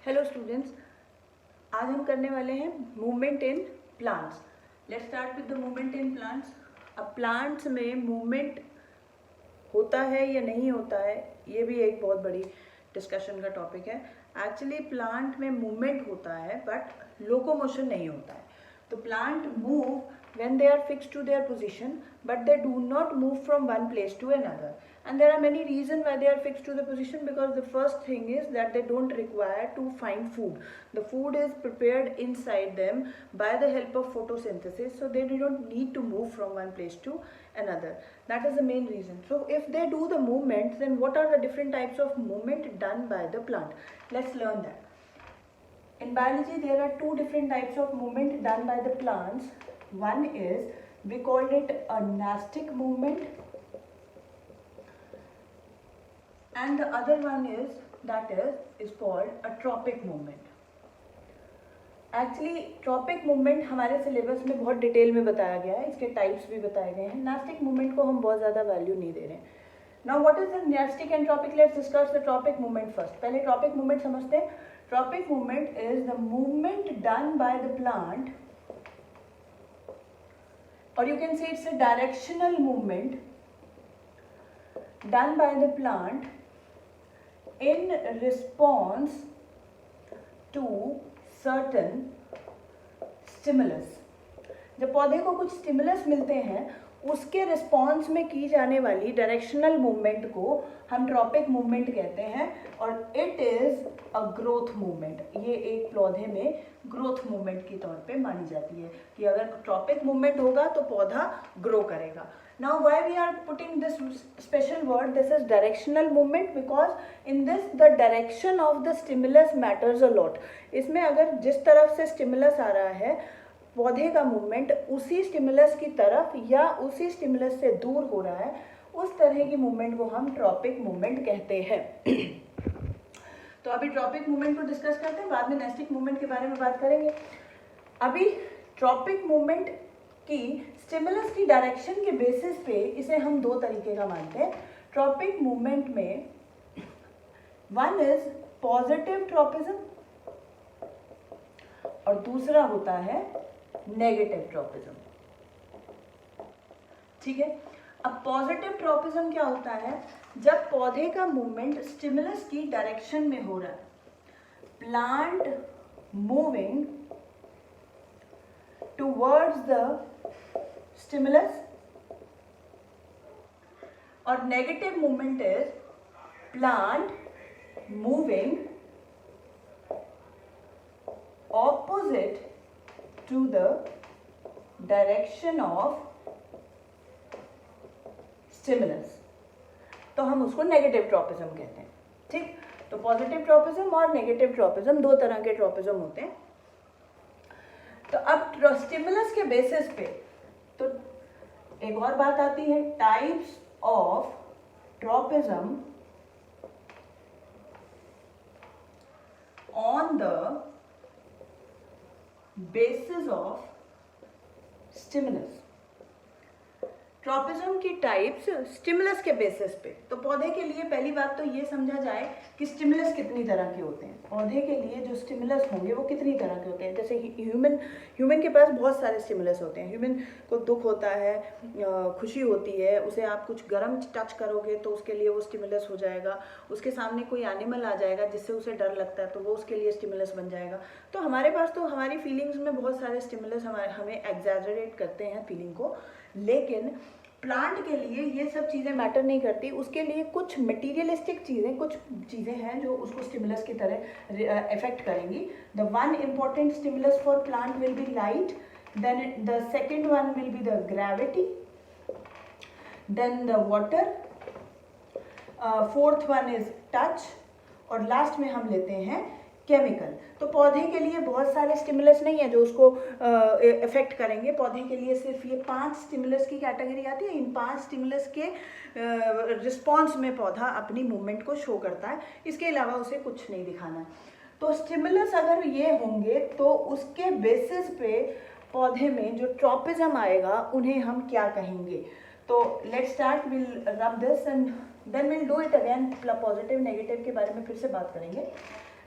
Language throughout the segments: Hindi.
हेलो स्टूडेंट्स, आज हम करने वाले हैं movement in plants. Let's start with the movement in plants. अब प्लांट्स में मूवमेंट होता है या नहीं होता है, ये भी एक बहुत बड़ी डिस्कशन का टॉपिक है। एक्चुअली प्लांट में मूवमेंट होता है बट लोकोमोशन नहीं होता है। तो plant move when they are fixed to their position, but they do not move from one place to another. And there are many reasons why they are fixed to the position, because the first thing is that they don't require to find food. The food is prepared inside them by the help of photosynthesis, so they do not need to move from one place to another. That is the main reason. So if they do the movement, then what are the different types of movement done by the plant? Let's learn that. In biology, there are two different types of movement done by the plants. One is, we called it a nastic movement, and the other one is called a tropic movement. Actually tropic movement हमारे सिलेबस में बहुत डिटेल में बताया गया है, इसके टाइप्स भी बताए गए हैं। नास्टिक मूवमेंट को हम बहुत ज़्यादा वैल्यू नहीं दे रहे हैं। Now what is the nastic and tropic? Let's discuss the tropic movement first. पहले tropic movement समझते हैं। Tropic movement is the movement done by the plant, or you can say it's a directional movement done by the plant in response to certain stimulus. जब पौधे को कुछ स्टिमुलस मिलते हैं, उसके रिस्पॉन्स में की जाने वाली डायरेक्शनल मूवमेंट को हम ट्रॉपिक मूवमेंट कहते हैं, और it is a growth movement. ये एक पौधे में ग्रोथ मूवमेंट के तौर पे मानी जाती है कि अगर ट्रॉपिक मूवमेंट होगा तो पौधा ग्रो करेगा। Now why we are putting this special word, this is directional movement, because in this the direction of the stimulus matters a lot. इसमें अगर जिस तरफ से स्टिमुलस आ रहा है, पौधे का मूवमेंट उसी स्टिमुलस की तरफ या उसी स्टिमुलस से दूर हो रहा है, उस तरह की मूवमेंट को हम ट्रॉपिक मूवमेंट कहते हैं। तो अभी ट्रॉपिक मूवमेंट को डिस्कस करते हैं, बाद में नेस्टिक मूवमेंट के बारे में बात करेंगे। अभी ट्रॉपिक मूवमेंट की स्टिमुलस की डायरेक्शन के बेसिस पे इसे हम दो तरीके का मानते हैं। ट्रॉपिक मूवमेंट में वन इज पॉजिटिव ट्रॉपिज्म और दूसरा होता है नेगेटिव ट्रॉपिज्म। ठीक है, अब पॉजिटिव ट्रॉपिज्म क्या होता है? जब पौधे का मूवमेंट स्टिमुलस की डायरेक्शन में हो रहा है, plant moving towards the stimulus, और negative movement is plant moving opposite to the direction of stimulus, तो हम उसको नेगेटिव ट्रॉपिज्म कहते हैं। ठीक, तो पॉजिटिव ट्रॉपिज्म और नेगेटिव ट्रॉपिज्म दो तरह के ट्रॉपिज्म होते हैं। तो अब स्टिमुलस के बेसिस पे तो एक और बात आती है, types of tropism on the basis of stimulus. Tropism की टाइप्स स्टिमुलस के बेसिस पे। तो पौधे के लिए पहली बात तो ये समझा जाए कि स्टिमुलस कितनी तरह के होते हैं। पौधे के लिए जो स्टिमुलस होंगे वो कितनी तरह के होते हैं। जैसे ह्यूमन के पास बहुत सारे स्टिमुलस होते हैं। ह्यूमन को दुख होता है, खुशी होती है, उसे आप कुछ गर्म टच करोगे तो उसके लिए वो स्टिमुलस हो जाएगा। उसके सामने कोई एनिमल आ जाएगा जिससे उसे डर लगता है तो वो उसके लिए स्टिमुलस बन जाएगा। तो हमारे पास तो हमारी फीलिंग्स में बहुत सारे स्टिमुलस हमें एग्जैजरेट करते हैं फीलिंग को, लेकिन प्लांट के लिए ये सब चीज़ें मैटर नहीं करती। उसके लिए कुछ मटीरियलिस्टिक चीज़ें, कुछ चीज़ें हैं जो उसको स्टिमुलस की तरह इफेक्ट करेंगी। The one important stimulus for plant will be light, then the second one will be the gravity, then the water, fourth one is touch, और लास्ट में हम लेते हैं केमिकल। तो पौधे के लिए बहुत सारे स्टिमुलस नहीं है जो उसको इफेक्ट करेंगे। पौधे के लिए सिर्फ ये 5 स्टिमुलस की कैटेगरी आती है। इन 5 स्टिमुलस के रिस्पॉन्स में पौधा अपनी मूवमेंट को शो करता है, इसके अलावा उसे कुछ नहीं दिखाना है। तो स्टिमुलस अगर ये होंगे तो उसके बेसिस पे पौधे में जो ट्रॉपिज्म आएगा उन्हें हम क्या कहेंगे। तो let's start, will rub this and then will do it again. Positive negative के बारे में फिर से बात करेंगे।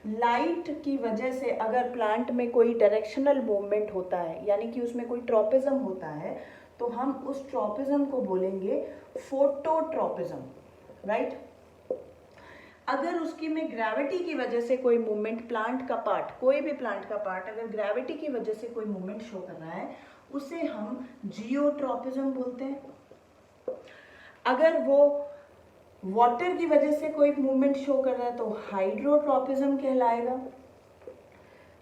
लाइट की वजह से अगर प्लांट में कोई डायरेक्शनल मूवमेंट होता है, यानी कि उसमें कोई ट्रॉपिज्म होता है, तो हम उस ट्रॉपिज्म को बोलेंगे फोटोट्रॉपिज्म, राइट। अगर उसकी में ग्रेविटी की वजह से कोई मूवमेंट, प्लांट का पार्ट, कोई भी प्लांट का पार्ट अगर ग्रेविटी की वजह से कोई मूवमेंट शो कर रहा है, उसे हम जियोट्रॉपिज्म बोलते हैं। अगर वो वाटर की वजह से कोई मूवमेंट शो कर रहा है तो हाइड्रोट्रॉपिज्म कहलाएगा।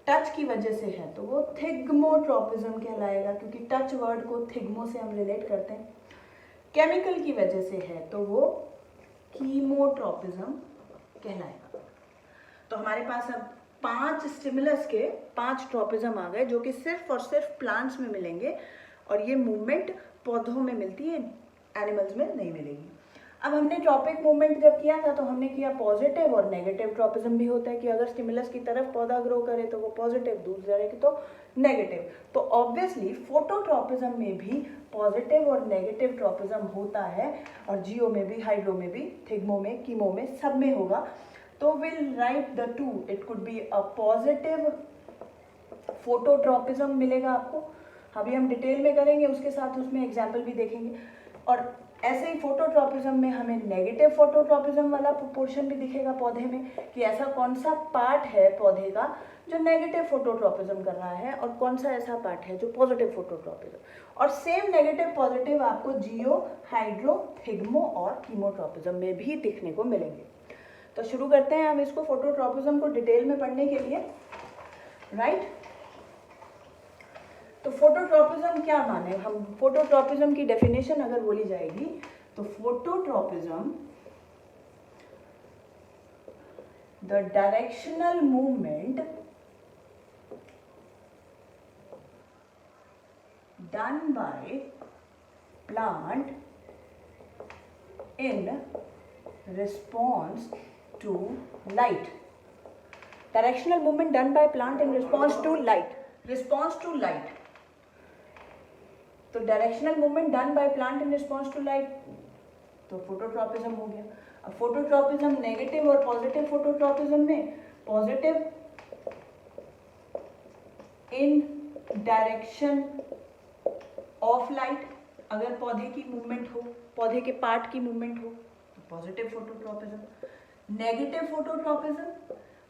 टच की वजह से है तो वो थिग्मोट्रॉपिज्म कहलाएगा, क्योंकि टच वर्ड को थिग्मो से हम रिलेट करते हैं। केमिकल की वजह से है तो वो कीमोट्रॉपिज्म कहलाएगा। तो हमारे पास अब 5 स्टिमुलस के 5 ट्रॉपिज्म आ गए, जो कि सिर्फ और सिर्फ प्लांट्स में मिलेंगे, और ये मूवमेंट पौधों में मिलती है, एनिमल्स में नहीं मिलेगी। अब हमने ट्रॉपिक मूवमेंट जब किया था तो हमने किया पॉजिटिव और नेगेटिव ट्रॉपिज्म भी होता है, कि अगर स्टिमुलस की तरफ पौधा ग्रो करे तो वो पॉजिटिव, दूसरी तरफ तो नेगेटिव। तो ऑब्वियसली फोटोट्रॉपिज्म में भी पॉजिटिव और नेगेटिव ट्रॉपिज्म होता है, और जियो में भी, हाइड्रो में भी, थिग्मो में, कीमो में, सब में होगा। तो will write the two, it could be a positive phototropism मिलेगा आपको। अभी हम डिटेल में करेंगे, उसके साथ उसमें एग्जाम्पल भी देखेंगे। और ऐसे ही फोटोट्रॉपिज्म में हमें नेगेटिव फोटोट्रॉपिज्म वाला पोर्शन भी दिखेगा पौधे में, कि ऐसा कौन सा पार्ट है पौधे का जो नेगेटिव फोटोट्रॉपिज्म कर रहा है, और कौन सा ऐसा पार्ट है जो पॉजिटिव फोटोट्रॉपिज्म। और सेम नेगेटिव पॉजिटिव आपको जियो, हाइड्रो, थिग्मो और कीमोट्रॉपिज्म में भी दिखने को मिलेंगे। तो शुरू करते हैं हम इसको, फोटोट्रॉपिज्म को डिटेल में पढ़ने के लिए, राइट। तो फोटोट्रॉपिज्म क्या माने हम, फोटोट्रॉपिज्म की डेफिनेशन अगर बोली जाएगी तो phototropism the directional movement done by plant in response to light. Directional movement done by plant in response to light. Response to light. तो directional movement done by plant in response to light, तो फोटोट्रॉपिज्म हो गया। अब फोटोट्रॉपिज्म नेगेटिव और पॉजिटिव फोटोट्रॉपिज्म में, positive in direction of light, अगर पौधे की मूवमेंट हो, पौधे के पार्ट की मूवमेंट हो तो पॉजिटिव फोटोट्रॉपिज्म। नेगेटिव फोटोट्रॉपिज्म,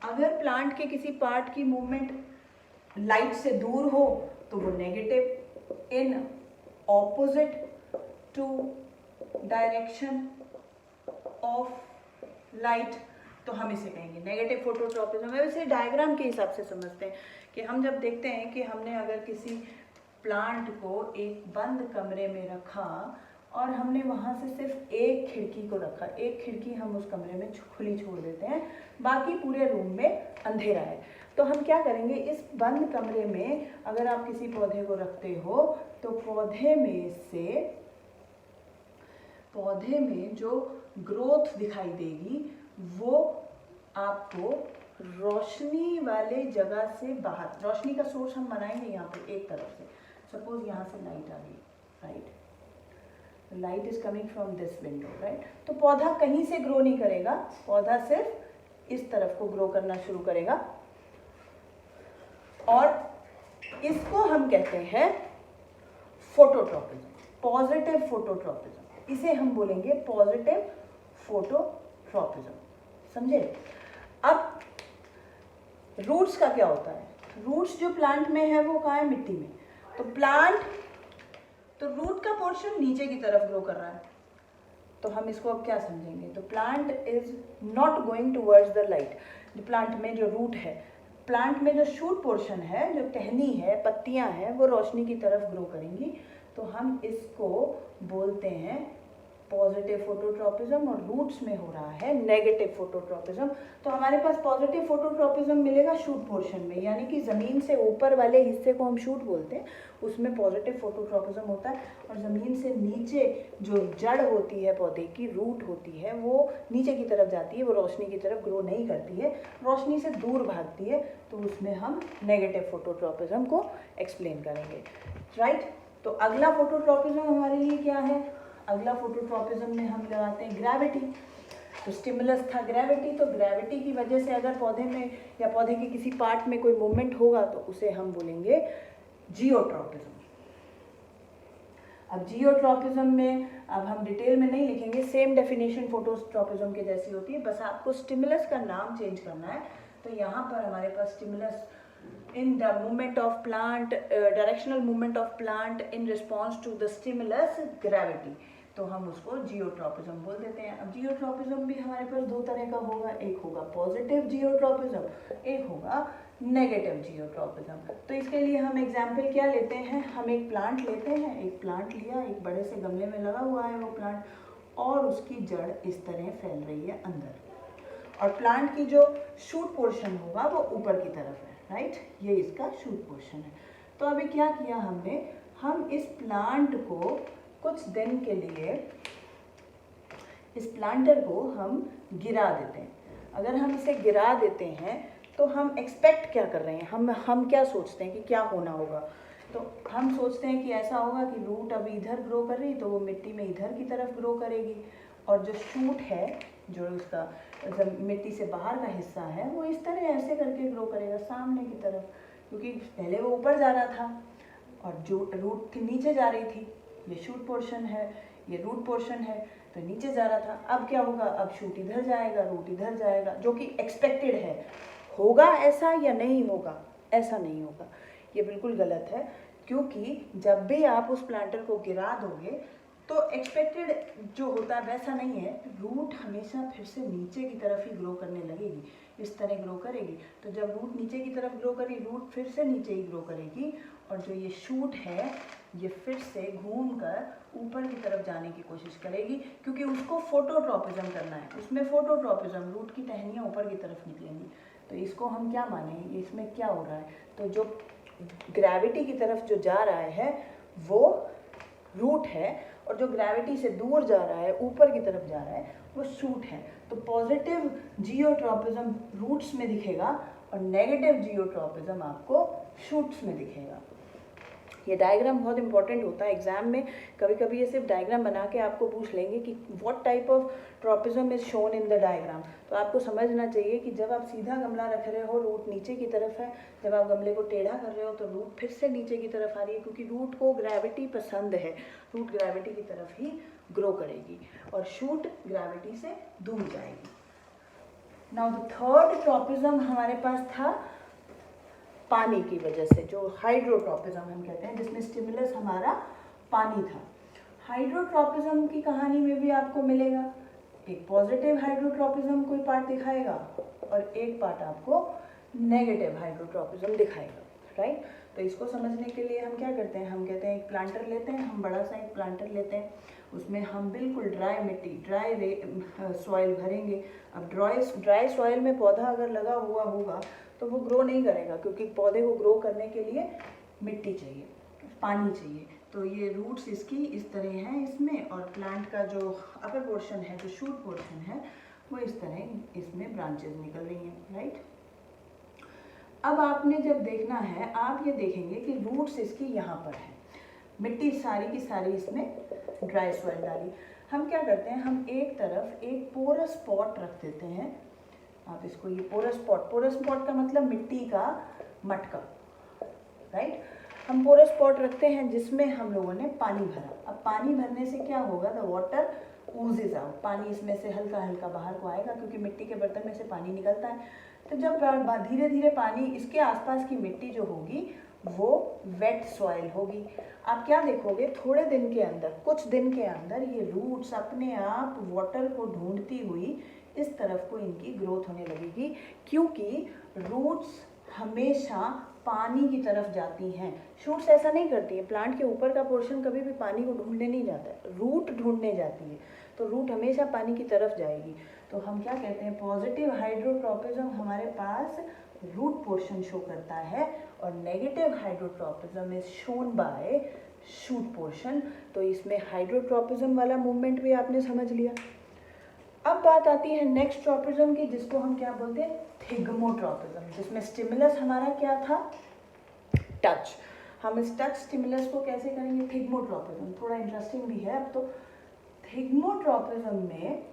अगर प्लांट के किसी पार्ट की मूवमेंट लाइट से दूर हो तो वो negative in opposite to direction of light, तो हम इसे कहेंगे नेगेटिव फोटोट्रॉपिज्म। वैसे डायग्राम के हिसाब से समझते हैं कि हम जब देखते हैं कि हमने अगर किसी प्लांट को एक बंद कमरे में रखा और हमने वहाँ से सिर्फ एक खिड़की को रखा, एक खिड़की हम उस कमरे में खुली छोड़ देते हैं, बाकी पूरे रूम में अंधेरा है, तो हम क्या करेंगे, इस बंद कमरे में अगर आप किसी पौधे को रखते हो तो पौधे में जो ग्रोथ दिखाई देगी वो आपको रोशनी वाले जगह से बाहर, रोशनी का सोर्स हम बनाएंगे यहाँ पे एक तरफ से, सपोज यहाँ से लाइट आ गई, right, light is coming from this window, right. तो पौधा कहीं से ग्रो नहीं करेगा, पौधा सिर्फ इस तरफ को ग्रो करना शुरू करेगा, और इसको हम कहते हैं फोटोट्रॉपिज्म, पॉजिटिव फोटोट्रॉपिज्म, इसे हम बोलेंगे पॉजिटिव फोटोट्रॉपिज्म, समझे। अब रूट्स का क्या होता है, रूट्स जो प्लांट में है वो कहाँ है, मिट्टी में, तो रूट का पोर्शन नीचे की तरफ ग्रो कर रहा है, तो हम इसको अब क्या समझेंगे, तो plant is not going towards the light. जो प्लांट में जो रूट है, प्लांट में जो शूट पोर्शन है, जो टहनी है, पत्तियां हैं, वो रोशनी की तरफ ग्रो करेंगी, तो हम इसको बोलते हैं पॉजिटिव फोटोट्रॉपिज्म, और रूट्स में हो रहा है नेगेटिव फोटोट्रॉपिज्म। तो हमारे पास पॉजिटिव फोटोट्रॉपिज्म मिलेगा शूट पोर्शन में, यानी कि ज़मीन से ऊपर वाले हिस्से को हम शूट बोलते हैं, उसमें पॉजिटिव फोटोट्रॉपिज्म होता है, और ज़मीन से नीचे जो जड़ होती है पौधे की, रूट होती है, वो नीचे की तरफ जाती है, वो रोशनी की तरफ ग्रो नहीं करती है, रोशनी से दूर भागती है, तो उसमें हम नेगेटिव फोटोट्रॉपिज्म को एक्सप्लेन करेंगे, राइट। तो अगला फोटोट्रॉपिज्म हमारे लिए क्या है, अगला फोटोट्रॉपिज्म में हम लगाते हैं ग्रेविटी। तो स्टिमुलस था ग्रेविटी, तो ग्रेविटी की वजह से अगर पौधे में या पौधे के किसी पार्ट में कोई मूवमेंट होगा तो उसे हम बोलेंगे जियोट्रॉपिज्म। अब जियोट्रॉपिज्म में अब हम डिटेल में नहीं लिखेंगे, सेम डेफिनेशन फोटोट्रॉपिज्म के जैसी होती है, बस आपको स्टिमुलस का नाम चेंज करना है। तो यहाँ पर हमारे पास stimulus in the movement of plant, directional movement of plant in response to the stimulus gravity, तो हम उसको जियोट्रॉपिज्म बोल देते हैं। अब जियोट्रॉपिज्म भी हमारे पास दो तरह का होगा, एक होगा पॉजिटिव जियोट्रॉपिज्म, एक होगा नेगेटिव जियोट्रॉपिज्म। तो इसके लिए हम एग्जाम्पल क्या लेते हैं, हम एक प्लांट लेते हैं, एक प्लांट लिया, एक बड़े से गमले में लगा हुआ है वो प्लांट, और उसकी जड़ इस तरह फैल रही है अंदर, और प्लांट की जो शूट पोर्शन होगा वो ऊपर की तरफ है, राइट, ये इसका शूट पोर्शन है। तो अभी क्या किया हमने, हम इस प्लांट को कुछ दिन के लिए, इस प्लांटर को हम गिरा देते हैं। अगर हम इसे गिरा देते हैं तो हम एक्सपेक्ट क्या कर रहे हैं, हम क्या सोचते हैं कि क्या होना होगा, तो हम सोचते हैं कि ऐसा होगा कि रूट अभी इधर ग्रो कर रही, तो वो मिट्टी में इधर की तरफ ग्रो करेगी, और जो शूट है, जो उसका मिट्टी से बाहर का हिस्सा है, वो इस तरह ऐसे करके ग्रो करेगा सामने की तरफ, क्योंकि पहले वो ऊपर जा रहा था और जो रूट थी नीचे जा रही थी। ये शूट पोर्शन है, ये रूट पोर्शन है, तो नीचे जा रहा था। अब क्या होगा, अब शूट इधर जाएगा, रूट इधर जाएगा, जो कि एक्सपेक्टेड है। होगा ऐसा या नहीं होगा, ऐसा नहीं होगा, ये बिल्कुल गलत है, क्योंकि जब भी आप उस प्लांटर को गिरा दोगे तो एक्सपेक्टेड जो होता है वैसा नहीं है। रूट हमेशा फिर से नीचे की तरफ ही ग्रो करने लगेगी, इस तरह ग्रो करेगी। तो जब रूट नीचे की तरफ ग्रो करेगी, रूट फिर से नीचे ही ग्रो करेगी, और जो ये शूट है ये फिर से घूमकर ऊपर की तरफ जाने की कोशिश करेगी, क्योंकि उसको फोटोट्रॉपिज्म करना है। उसमें फोटोट्रॉपिज्म, रूट की टहनियाँ ऊपर की तरफ निकलेंगी। तो इसको हम क्या मानेंगे, इसमें क्या हो रहा है, तो जो ग्रेविटी की तरफ जो जा रहा है वो रूट है, और जो ग्रेविटी से दूर जा रहा है, ऊपर की तरफ जा रहा है, वो शूट है। तो पॉजिटिव जियोट्रॉपिज्म रूट्स में दिखेगा और नेगेटिव जियोट्रॉपिज्म आपको शूट्स में दिखेगा। ये डायग्राम बहुत इंपॉर्टेंट होता है एग्जाम में। कभी कभी ये सिर्फ डायग्राम बना के आपको पूछ लेंगे कि what type of tropism is shown in the diagram. तो आपको समझना चाहिए कि जब आप सीधा गमला रख रहे हो, रूट नीचे की तरफ है, जब आप गमले को टेढ़ा कर रहे हो तो रूट फिर से नीचे की तरफ आ रही है, क्योंकि रूट को ग्रेविटी पसंद है, रूट ग्रेविटी की तरफ ही ग्रो करेगी, और शूट ग्रेविटी से दूर जाएगी। नाउ द थर्ड ट्रॉपिज्म हमारे पास था पानी की वजह से, जो हाइड्रोट्रॉपिज्म हम कहते हैं, जिसमें स्टिमुलस हमारा पानी था। हाइड्रोट्रॉपिज्म की कहानी में भी आपको मिलेगा, एक पॉजिटिव हाइड्रोट्रॉपिज्म कोई पार्ट दिखाएगा और एक पार्ट आपको नेगेटिव हाइड्रोट्रॉपिज्म दिखाएगा, राइट। तो इसको समझने के लिए हम क्या करते हैं, हम कहते हैं एक प्लांटर लेते हैं, हम बड़ा सा एक प्लांटर लेते हैं, उसमें हम बिल्कुल ड्राई मिट्टी, ड्राई सॉइल भरेंगे। अब ड्राई सॉइल में पौधा अगर लगा हुआ होगा तो वो ग्रो नहीं करेगा, क्योंकि पौधे को ग्रो करने के लिए मिट्टी चाहिए, पानी चाहिए। तो ये रूट्स इसकी इस तरह हैं इसमें, और प्लांट का जो अपर पोर्शन है, जो शूट पोर्शन है, वो इस तरह इसमें ब्रांचेस निकल रही हैं, राइट। अब आपने जब देखना है, आप ये देखेंगे कि रूट्स इसकी यहाँ पर है, मिट्टी सारी की सारी इसमें ड्राई सॉइल डाली। हम क्या करते हैं, हम एक तरफ एक पोरस पॉट रख देते हैं। आप इसको, ये पोरस पॉट का मतलब मिट्टी का मटका, राइट। हम पोरस पॉट रखते हैं जिसमें हम लोगों ने पानी भरा। अब पानी भरने से क्या होगा, द वाटर oozes आउट, पानी इसमें से हल्का हल्का बाहर को आएगा, क्योंकि मिट्टी के बर्तन में से पानी निकलता है। तो जब धीरे धीरे पानी, इसके आसपास की मिट्टी जो होगी वो वेट सॉइल होगी। आप क्या देखोगे, थोड़े दिन के अंदर, कुछ दिन के अंदर ये रूट्स अपने आप वाटर को ढूंढती हुई इस तरफ को इनकी ग्रोथ होने लगेगी, क्योंकि रूट्स हमेशा पानी की तरफ जाती हैं। शूट्स ऐसा नहीं करती है, प्लांट के ऊपर का पोर्शन कभी भी पानी को ढूंढने नहीं जाता है, रूट ढूंढने जाती है। तो रूट हमेशा पानी की तरफ जाएगी। तो हम क्या कहते हैं, पॉजिटिव हाइड्रोट्रॉपिज्म हमारे पास रूट पोर्शन शो करता है, और negative hydrotropism is shown by shoot portion. तो इसमें हाइड्रोट्रॉपिज्म वाला मूवमेंट भी आपने समझ लिया। अब बात आती है नेक्स्ट ट्रॉपिज्म की, जिसको हम क्या बोलते हैं, थिग्मोट्रॉपिज्म, जिसमें स्टिमुलस हमारा क्या था, टच। हम इस टच स्टिमुलस को कैसे करेंगे, थिग्मोट्रॉपिज्म। थोड़ा इंटरेस्टिंग भी है। अब तो थिग्मोट्रॉपिज्म में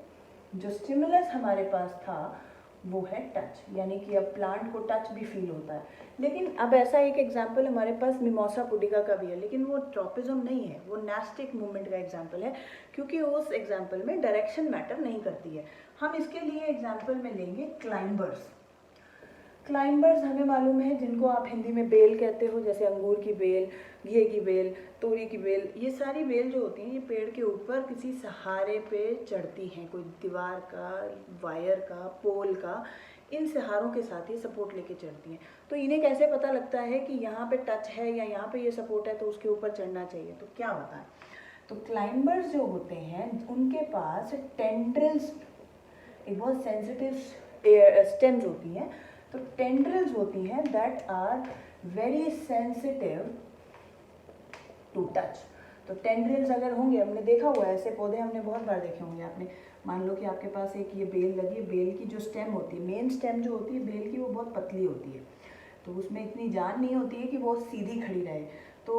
जो स्टिमुलस हमारे पास था वो है टच, यानी कि अब प्लांट को टच भी फील होता है। लेकिन अब ऐसा एक एग्जाम्पल हमारे पास मिमोसा पुडिका का भी है, लेकिन वो ट्रॉपिज्म नहीं है, वो नेस्टिक मूवमेंट का एग्जाम्पल है, क्योंकि उस एग्जाम्पल में डायरेक्शन मैटर नहीं करती है। हम इसके लिए एग्जाम्पल में लेंगे क्लाइंबर्स। क्लाइंबर्स हमें मालूम है, जिनको आप हिंदी में बेल कहते हो, जैसे अंगूर की बेल, घिए की बेल, तोरी की बेल, ये सारी बेल जो होती हैं ये पेड़ के ऊपर किसी सहारे पे चढ़ती हैं, कोई दीवार का, वायर का, पोल का, इन सहारों के साथ ये सपोर्ट लेके चढ़ती हैं। तो इन्हें कैसे पता लगता है कि यहाँ पे टच है या यहाँ पे ये सपोर्ट है तो उसके ऊपर चढ़ना चाहिए? तो क्या होता है, तो क्लाइंबर्स जो होते हैं उनके पास टेंड्रिल्स, एक बहुत सेंसिटिव स्टेम्स होती हैं, तो टेंड्रिल्स होती हैं that are very sensitive to touch. तो टेंड्रिल्स अगर होंगे, हमने देखा हुआ है ऐसे पौधे, हमने बहुत बार देखे होंगे आपने। मान लो कि आपके पास एक ये बेल लगी है, बेल की जो स्टेम होती है, मेन स्टेम जो होती है बेल की, वो बहुत पतली होती है, तो उसमें इतनी जान नहीं होती है कि वो सीधी खड़ी रहे। तो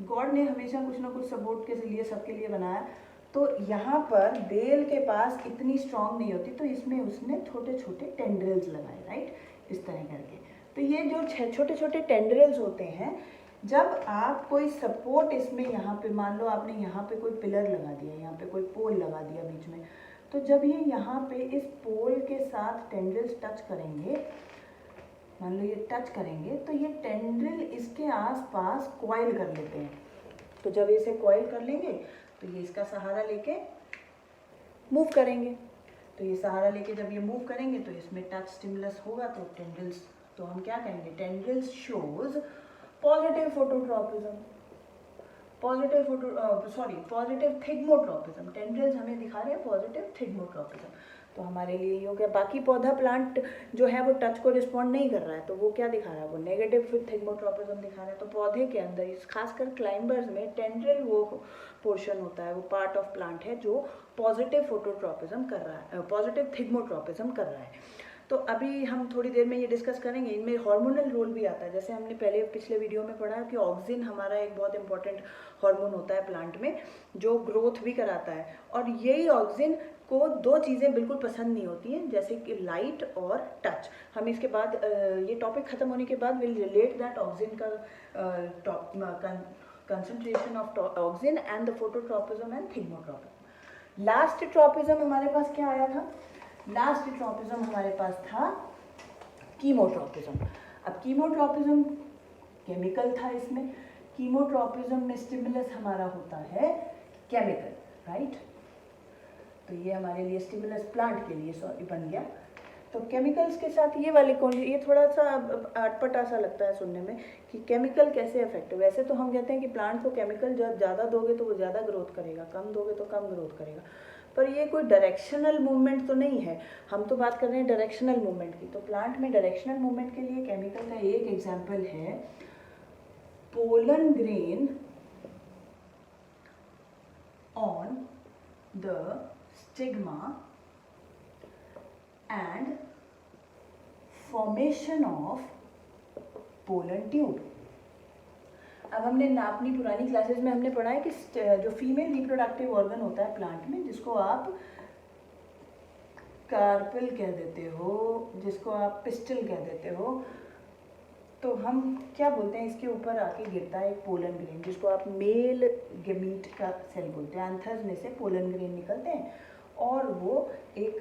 गॉड ने हमेशा कुछ ना कुछ सपोर्ट के लिए सबके लिए बनाया। तो यहाँ पर बेल के पास इतनी स्ट्रांग नहीं होती, तो इसमें उसने छोटे छोटे टेंड्रिल्स लगाए, राइट, इस तरह करके। तो ये जो छोटे छोटे टेंड्रिल्स होते हैं, जब आप कोई सपोर्ट इसमें, यहाँ पे मान लो आपने यहाँ पे कोई पिलर लगा दिया, यहाँ पे कोई पोल लगा दिया बीच में, तो जब ये यहाँ पे इस पोल के साथ टेंड्रिल्स टच करेंगे, मान लो ये टच करेंगे, तो ये टेंड्रिल इसके आसपास कॉइल कर लेते हैं। तो जब इसे कॉइल कर लेंगे तो ये इसका सहारा लेके मूव करेंगे। तो ये सहारा लेके जब ये मूव करेंगे तो इसमें टच स्टिमुलस होगा, तो टेंड्रिल्स, तो हम क्या कहेंगे, tendrils shows positive phototropism, positive thigmotropism. Tendrils हमें दिखा रहे हैं पॉजिटिव थिग्मोट्रॉपिज्म। तो हमारे लिए ये हो गया। बाकी पौधा प्लांट जो है वो टच को रिस्पॉन्ड नहीं कर रहा है, तो वो क्या दिखा रहा है, वो नेगेटिव थिग्मोट्रॉपिज्म दिखा रहा है। तो पौधे के अंदर, खासकर क्लाइंबर्स में, टेंड्रिल वो पोर्शन होता है, वो पार्ट ऑफ प्लांट है जो पॉजिटिव फोटोट्रॉपिज्म कर रहा है, पॉजिटिव थिग्मोट्रॉपिज्म कर रहा है। तो अभी हम थोड़ी देर में ये डिस्कस करेंगे, इनमें हार्मोनल रोल भी आता है। जैसे हमने पिछले वीडियो में पढ़ा कि ऑक्सिन हमारा एक बहुत इंपॉर्टेंट हार्मोन होता है प्लांट में, जो ग्रोथ भी कराता है। और यही ऑक्सिन को दो चीज़ें बिल्कुल पसंद नहीं होती हैं, जैसे कि लाइट और टच। हम इसके बाद ये टॉपिक ख़त्म होने के बाद विल रिलेट दैट ऑक्सिन का concentration of auxin and the phototropism and thigmotropism. Last tropism हमारे पास क्या आया था, लास्ट ट्रॉपिज्म हमारे पास था कीमोट्रॉपिज्म। अब कीमोट्रॉपिज्म केमिकल था, इसमें कीमोट्रॉपिज्म में स्टिमुलस हमारा होता है केमिकल, राइट। तो ये हमारे लिए स्टिमुलस प्लांट के लिए बन गया। तो केमिकल्स के साथ ये वाले कौन, ये थोड़ा सा अटपटा सा लगता है सुनने में कि केमिकल कैसे अफेक्ट। वैसे तो हम कहते हैं कि प्लांट को केमिकल जब ज़्यादा दोगे तो वो ज़्यादा ग्रोथ करेगा, कम दोगे तो कम ग्रोथ करेगा, पर ये कोई डायरेक्शनल मूवमेंट तो नहीं है। हम तो बात कर रहे हैं डायरेक्शनल मूवमेंट की। तो प्लांट में डायरेक्शनल मूवमेंट के लिए केमिकल का एक एग्जाम्पल है pollen grain on the stigma and formation of pollen tube। अब हमने अपनी पुरानी क्लासेस में हमने पढ़ा है कि जो फीमेल रिप्रोडक्टिव ऑर्गन होता है प्लांट में, जिसको आप कार्पेल कह देते हो, जिसको आप पिस्टल कह देते हो, तो हम क्या बोलते हैं, इसके ऊपर आके गिरता है एक पोलन ग्रेन, जिसको आप मेल गेमीट का सेल बोलते हैं। एंथर्स में से पोलन ग्रेन निकलते हैं और वो एक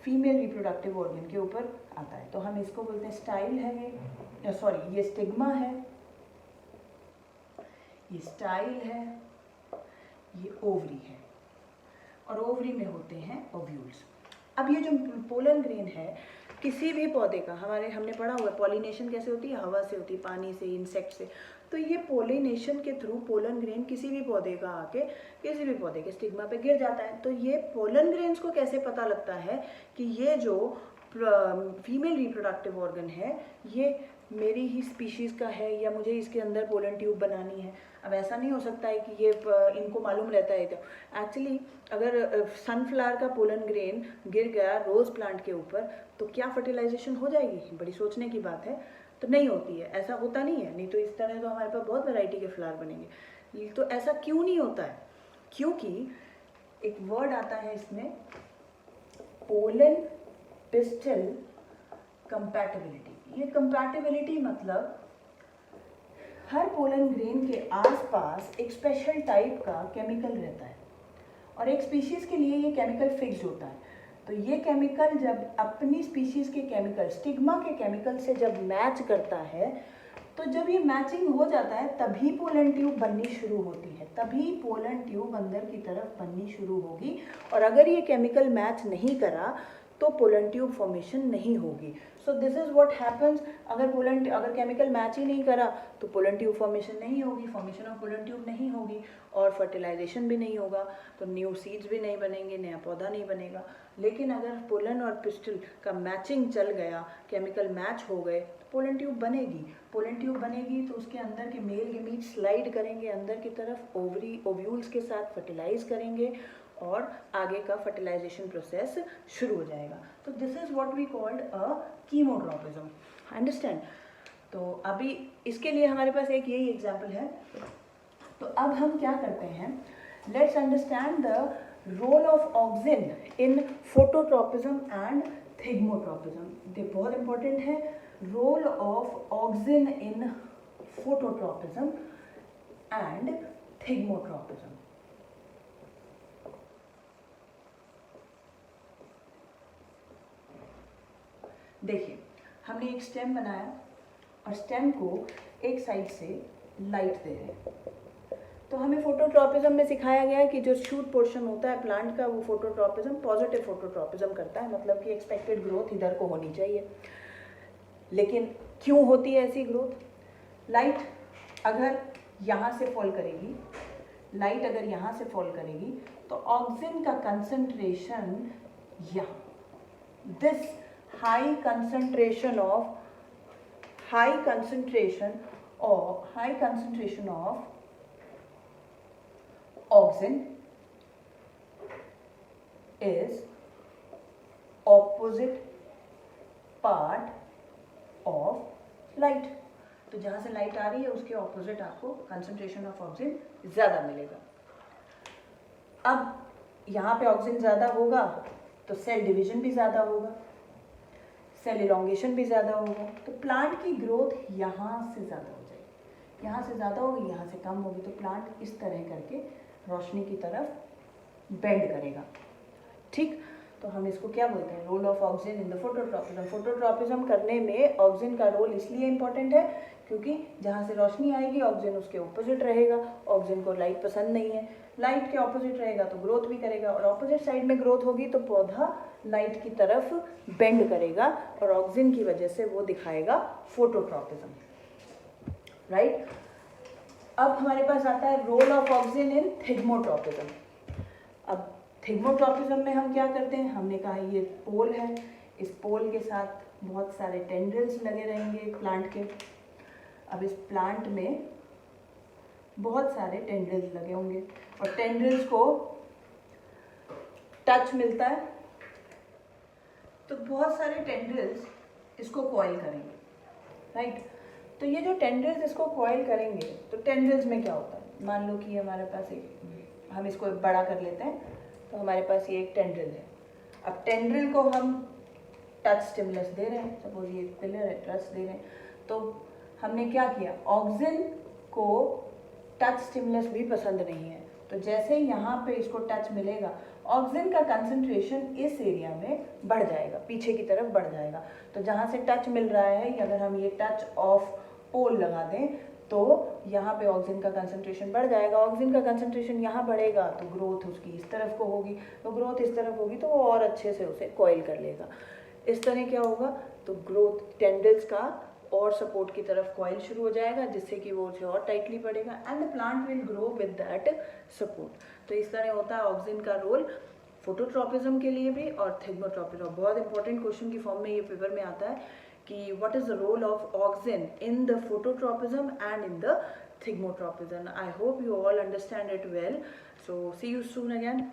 फीमेल रिप्रोडक्टिव ऑर्गन के ऊपर आता है। तो हम इसको बोलते हैं स्टाइल है, ये स्टिग्मा है, ये स्टाइल है, ये ओवरी है, और ओवरी में होते हैं ओव्यूल्स। अब ये जो पोलन ग्रेन है किसी भी पौधे का, हमने पढ़ा हुआ है पॉलिनेशन कैसे होती है, हवा से होती है, पानी से, इंसेक्ट से। तो ये पोलिनेशन के थ्रू पोलन ग्रेन किसी भी पौधे का आके किसी भी पौधे के स्टिग्मा पे गिर जाता है। तो ये पोलन ग्रेन्स को कैसे पता लगता है कि ये जो फीमेल रिप्रोडक्टिव ऑर्गन है ये मेरी ही स्पीशीज़ का है या मुझे इसके अंदर पोलन ट्यूब बनानी है। अब ऐसा नहीं हो सकता है कि ये इनको मालूम रहता है। तो एक्चुअली अगर सनफ्लावर का पोलन ग्रेन गिर गया रोज़ प्लांट के ऊपर तो क्या फर्टिलाइजेशन हो जाएगी? बड़ी सोचने की बात है। तो नहीं होती है, ऐसा होता नहीं है। नहीं तो इस तरह तो हमारे पास बहुत वैरायटी के फ्लावर बनेंगे। तो ऐसा क्यों नहीं होता है? क्योंकि एक वर्ड आता है इसमें पोलन पिस्टल कंपैटिबिलिटी। ये कंपैटिबिलिटी मतलब हर पोलन ग्रेन के आसपास एक स्पेशल टाइप का केमिकल रहता है और एक स्पीशीज़ के लिए ये केमिकल फिक्स्ड होता है। तो ये केमिकल जब अपनी स्पीशीज़ के केमिकल, स्टिग्मा के केमिकल से जब मैच करता है, तो जब ये मैचिंग हो जाता है तभी पोलन ट्यूब बननी शुरू होती है, तभी पोलन ट्यूब अंदर की तरफ बननी शुरू होगी। और अगर ये केमिकल मैच नहीं करा तो पोलन ट्यूब फॉर्मेशन नहीं होगी। So this is what happens. अगर केमिकल मैच ही नहीं करा तो पोलन ट्यूब फॉर्मेशन नहीं होगी, फॉर्मेशन ऑफ पोलन ट्यूब नहीं होगी और फर्टिलाइजेशन भी नहीं होगा, तो न्यू सीड्स भी नहीं बनेंगे, नया पौधा नहीं बनेगा। लेकिन अगर पोलन और पिस्टल का मैचिंग चल गया, केमिकल मैच हो गए, तो पोलन ट्यूब बनेगी। पोलन ट्यूब बनेगी तो उसके अंदर के मेल गेमीट स्लाइड करेंगे अंदर की तरफ, ओव्यूल्स के साथ फर्टिलाइज करेंगे और आगे का फर्टिलाइजेशन प्रोसेस शुरू हो जाएगा। तो this is what we called a chemotropism. Understand? तो अभी इसके लिए हमारे पास एक यही एग्जाम्पल है। तो अब हम क्या करते हैं, let's understand the role of auxin in phototropism and thigmotropism. ये बहुत इंपॉर्टेंट है, role of auxin in phototropism and thigmotropism. देखिए, हमने एक स्टेम बनाया और स्टेम को एक साइड से लाइट दे रहे हैं। तो हमें फोटोट्रॉपिज्म में सिखाया गया है कि जो शूट पोर्शन होता है प्लांट का, वो फोटोट्रॉपिज्म, पॉजिटिव फोटोट्रॉपिज्म करता है, मतलब कि एक्सपेक्टेड ग्रोथ इधर को होनी चाहिए। लेकिन क्यों होती है ऐसी ग्रोथ? लाइट अगर यहाँ से फॉल करेगी, लाइट अगर यहाँ से फॉल करेगी तो ऑक्सिन का कंसंट्रेशन यहाँ, this high concentration of auxin is opposite part of light। तो जहाँ से लाइट आ रही है उसके ऑपोजिट आपको कंसंट्रेशन ऑफ ऑक्सिन ज़्यादा मिलेगा। अब यहाँ पे ऑक्सिन ज़्यादा होगा तो सेल डिवीजन भी ज़्यादा होगा, सेल इलोंगेशन भी ज़्यादा होगा, तो प्लांट की ग्रोथ यहाँ से ज़्यादा हो जाएगी, यहाँ से ज़्यादा होगी, यहाँ से कम होगी। तो प्लांट इस तरह करके रोशनी की तरफ बेंड करेगा। ठीक, तो हम इसको क्या बोलते हैं, role of auxin in the phototropism. Phototropism करने में ऑक्सिन का रोल इसलिए इंपॉर्टेंट है क्योंकि जहाँ से रोशनी आएगी ऑक्सिन उसके ऑपोजिट रहेगा। ऑक्सिन को लाइट पसंद नहीं है, लाइट के ऑपोजिट रहेगा तो ग्रोथ भी करेगा, और ऑपोजिट साइड में ग्रोथ होगी तो पौधा लाइट की तरफ बेंड करेगा और ऑक्सिन की वजह से वो दिखाएगा फोटोट्रॉपिज्म। राइट, अब हमारे पास आता है role of auxin in thigmotropism. अब थिग्मोट्रॉपिज्म में हम क्या करते हैं, हमने कहा ये पोल है, इस पोल के साथ बहुत सारे टेंड्रिल्स लगे रहेंगे प्लांट के। अब इस प्लांट में बहुत सारे टेंड्रिल्स लगे होंगे और टेंड्रिल्स को टच मिलता है तो बहुत सारे टेंड्रिल्स इसको कॉइल करेंगे। राइट, तो ये जो टेंड्रिल्स इसको कॉइल करेंगे, तो टेंड्रिल्स में क्या होता है, मान लो कि हमारे पास एक, हम इसको बड़ा कर लेते हैं, तो हमारे पास ये एक टेंड्रिल है। अब टेंड्रिल को हम टच स्टिमुलस दे रहे हैं, सपोज ये पिलर है, टच दे रहे हैं, तो हमने क्या किया, ऑक्सिन को टच स्टिमुलस भी पसंद नहीं है, तो जैसे यहाँ पे इसको टच मिलेगा ऑक्सिन का कंसंट्रेशन इस एरिया में बढ़ जाएगा, पीछे की तरफ बढ़ जाएगा। तो जहाँ से टच मिल रहा है, अगर हम ये टच ऑफ पोल लगा दें तो यहाँ पे ऑक्सिन का कंसंट्रेशन बढ़ जाएगा। ऑक्सिन का कंसंट्रेशन यहाँ बढ़ेगा तो ग्रोथ उसकी इस तरफ को होगी, तो ग्रोथ इस तरफ होगी तो वो और अच्छे से उसे कॉइल कर लेगा। इस तरह क्या होगा, तो ग्रोथ टेंड्रिल्स का और सपोर्ट की तरफ कॉइल शुरू हो जाएगा, जिससे कि वो उसे और टाइटली पड़ेगा and the plant will grow with that support. तो इस तरह होता है ऑक्सिन का रोल फोटोट्रॉपिज्म के लिए भी और थिग्मोट्रॉपिज्म। बहुत इंपॉर्टेंट क्वेश्चन की फॉर्म में ये पेपर में आता है कि what is the role of auxin in the phototropism and in the thigmotropism. I hope you all understand it well, so see you soon again.